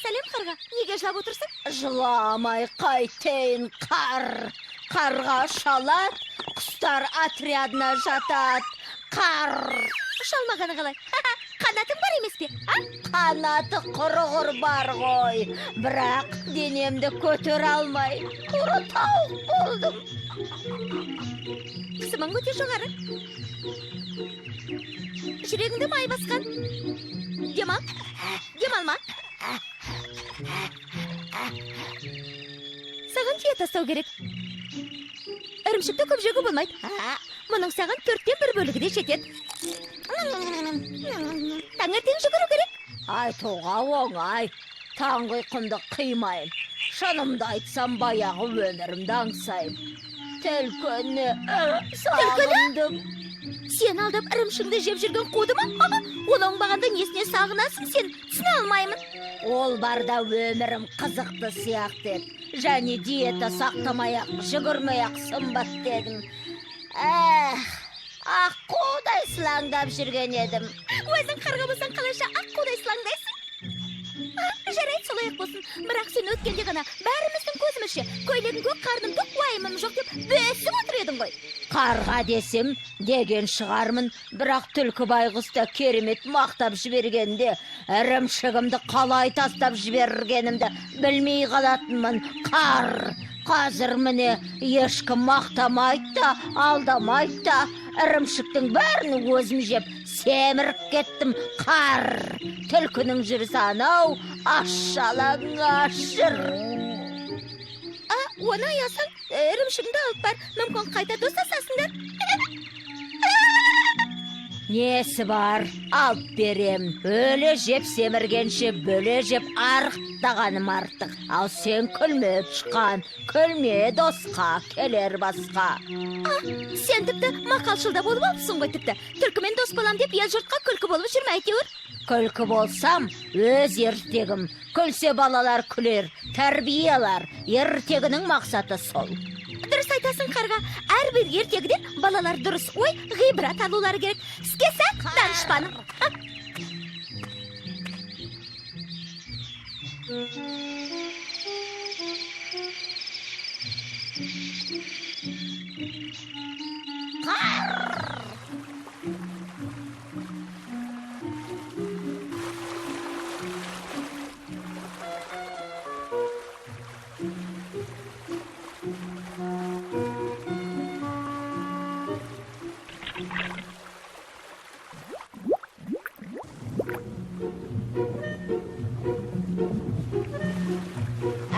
Сәлем қарға, неге жылап отырсың? Жыламай қайтейін, қарға шалат, құстар отрядына жатат. Шалмағаны қалай? Қанатың бар емес пе? Қанаты құрығыр бар ғой, бірақ денемді көтер алмай, құры тауық болдым. Қысымың өте жоғары. Жүрегіңді май басқан. Демалма. Саған түйе тастау керек. Ірімшікті көп жеуге болмайды. Мұның саған 4-тен 1 бөлігі де жетеді. Таңертең жүгіру керек. Айтуға оңай, таңғы ұйқымды қимайын. Шынымды айтсам, баяғы өмірімді аңсайын. Түлкіні сағындым. Сен алдап ірімшігіңді жеп жүрген қуды ма? Ол оңбағанда несіне сағынасың, сен түсіне алмаймын. Ол барда өмірім қызықты сияқты еді. Және диета сақтамай-ақ, жүгірмей-ақ сымбат дедім. Аққудай сылаңдап жүрген едім. Өзің қарға болсаң қалайша аққудай сылаңдайсың? Жарайды, солай-ақ болсын. Бірақ сен өткенде ғана бәріміздің көзімізше көйлегім көк, қарным тоқ, уайымым жоқ деп бөсіп отыр едің ғой. Қарға десем деген шығармын, бірақ түлкі байғұста керемет мақтап жібергенде, ірімшігімді қалай тастап жібергенімді білмей қалатынмын. Қазір міне ешкім мақтамайды да, алдамайды да, ірімшіктің бәрін өзім жеп семіріп кеттім. Түлкінің жүрісі анау, аш-жалаң ашыр. Оны аясаң, ірімшігіңді алып бар, мүмкін қайта достасасыңдар. Несі бар, алып берем. Өле жеп семіргенше бөле жеп арықтағаным артық. Ал сен күлме ұшқан, күлме досқа, келер басқа. Сен тіпті мақалшылда болып алыпсың ғой тіпті. Түлкімен дос болам деп ел жұртқа күлкі болып жүрме әйтеуір. Күлкі болсам, өз ертегім. Күлсе балалар күлер, тәрбие алар. Ертегінің мақсаты сол. Дұрыс айтасың қарға, әрбір ертегіден балалар дұрыс ой, ғибрат алулары керек. Скесі данышпаным.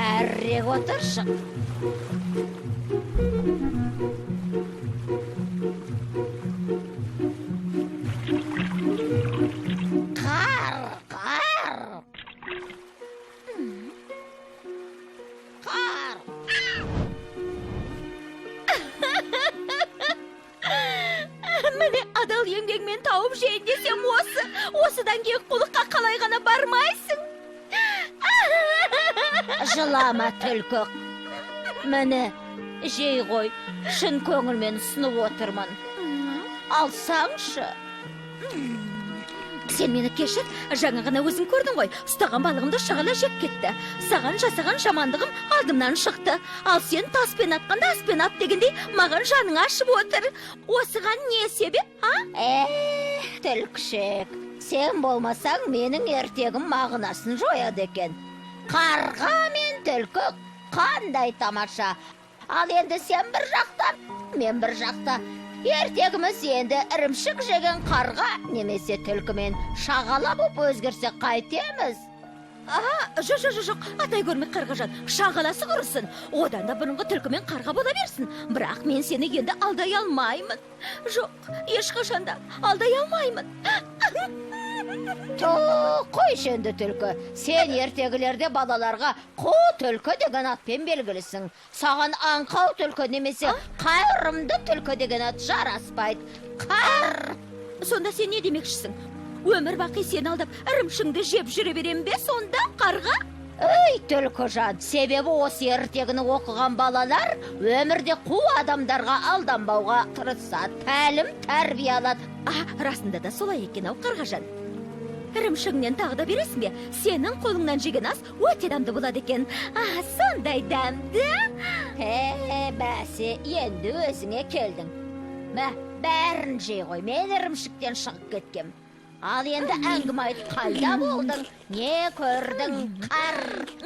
Әрірек отыршы. Қар. Міне адал еңбегмен тауып жейін десем осыдан кейін құлыққа қалай ғана бармайсың. Жылама түлкі. Міне, жей ғой, шын көңілмен ұсынып отырмын. Алсаңшы. Сен мені кешір, жаңа ғана өзің көрдің ғой, ұстаған балығымды шағала жеп кетті. Саған жасаған жамандығым алдымнан шықты. Ал сен таспен атқанда аспен ат дегендей маған жаның ашып отыр. Осыған не себеп, Түлкішек, сен болмасаң менің ертегім мағынасын жояды екен. Қарға мен түлкі қандай тамаша. Ал енді сен бір жақта, мен бір жақта. Ертегіміз енді ірімшік жеген қарға немесе түлкімен шағала боп өзгерсе қайтеміз? Жоқ, атай көрмек қарғажан, шағаласы құрысын. Одан да бұрынғы түлкімен қарға бола берсін. Бірақ мен сені енді алдай алмаймын. Жоқ, ешқашанда алдай алмаймын. Қой шенді түлкі, сен ертегілерде балаларға қу түлкі деген атпен белгілісің. Саған аңқау түлкі немесе қайырымды түлкі деген ат жараспайды. Сонда сен не демекшісің? Өмір бақи сен алдап, ірімшіңді жеп жүре берем бе сонда, қарға? Ей, Түлкіжан, себебі осы ертегіні оқыған балалар өмірде қу адамдарға алданбауға тырысады, тәлім тәрбие алады. Расында да солай екен ау, Қарғажан. Ірімшігінен тағы да бересің бе? Сенің қолыңнан жеген ас өте дәмді болады екен. Сондай дәмді. Бәсе, енді өзіңе келдің. Бәрін жей ғой, мен ірімшіктен шығып кеткем. Ал енді әңгіме айт, қайда болдың? Не көрдің, қар?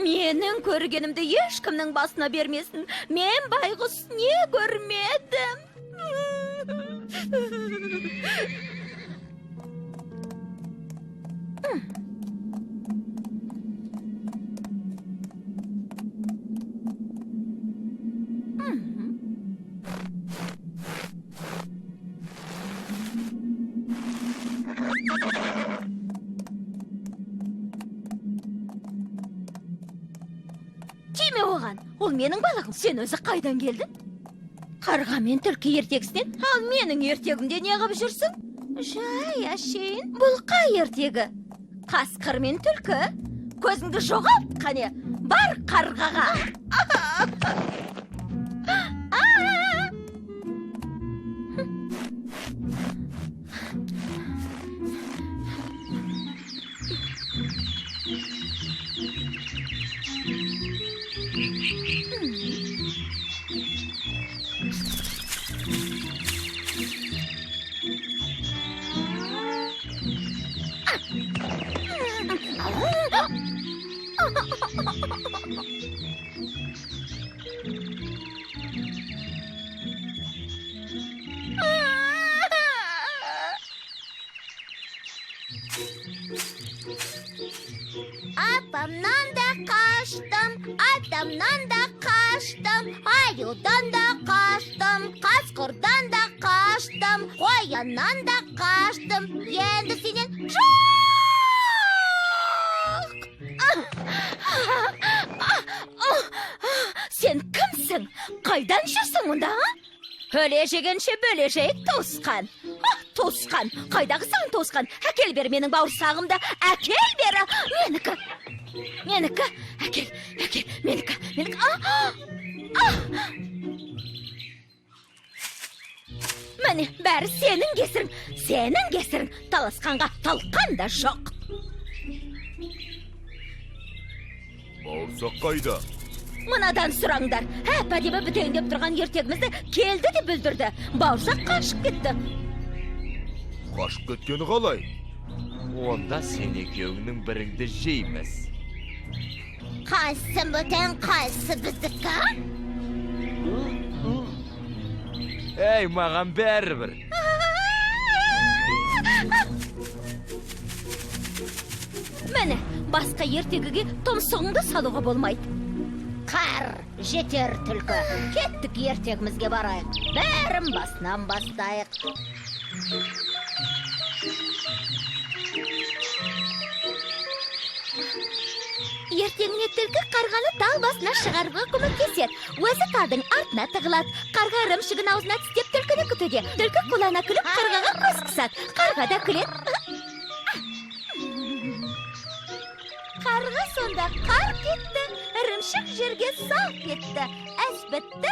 Менің көргенімді ешкімнің басына бермесін. Мен байғұс не көрмедім. Тиме оған, ол менің балағым. Сен өзі қайдан келдің? Қарға мен түлкі ертегісінен, ал менің ертегімде не қып жүрсің? Жай, әшейін, бұл қай ертегі? Қасқыр мен түлкі? Көзіңді жоғалт, қане, бар қарғаға. Апамнан да қаштым, атамнан да қаштым, аюдан да қаштым, қасқырдан да қаштым, қояннан да қаштым, енді сенен Сен кімсің? Қайдан жүрсің мұнда? Өле жегенше бөле жейік, туысқан. Туысқан, қайдағысың туысқан? Әкел бері менің бауырсағымды, әкел бері. Менікі, әкел, менікі. Міне, бәрі сенің кесірің, таласқанға талқан да жоқ. Бауырсақ қайда? Мынадан сұраңдар. Әдемі бітейіндеп тұрған ертегімізді келді де бүлдірді. Бауырсақ қашып кетті. Қашып кеткені қалай? Онда сен екеуіңнің біріңді жейміз. Қайсы бөтен, қайсы біздікі? Ей, маған бәрібір. Міне, басқа ертегіге тұмсығыңды салуға болмайды. Қар, жетер түлкі. Кеттік ертегімізге барайық. Бәрін басынан бастайық. Ертеңіне түлкі қарғаны тал басына шығаруға көмектеседі. Өзі талдың артына тығылады. Қарға ірімшігін аузына тістеп түлкіні күтуде. Түлкі құлана күліп қарғаға көз қысады. Қарға да күледі. Қарға сонда қар кетті, ірімшік жерге сал кетті. Әс бітті,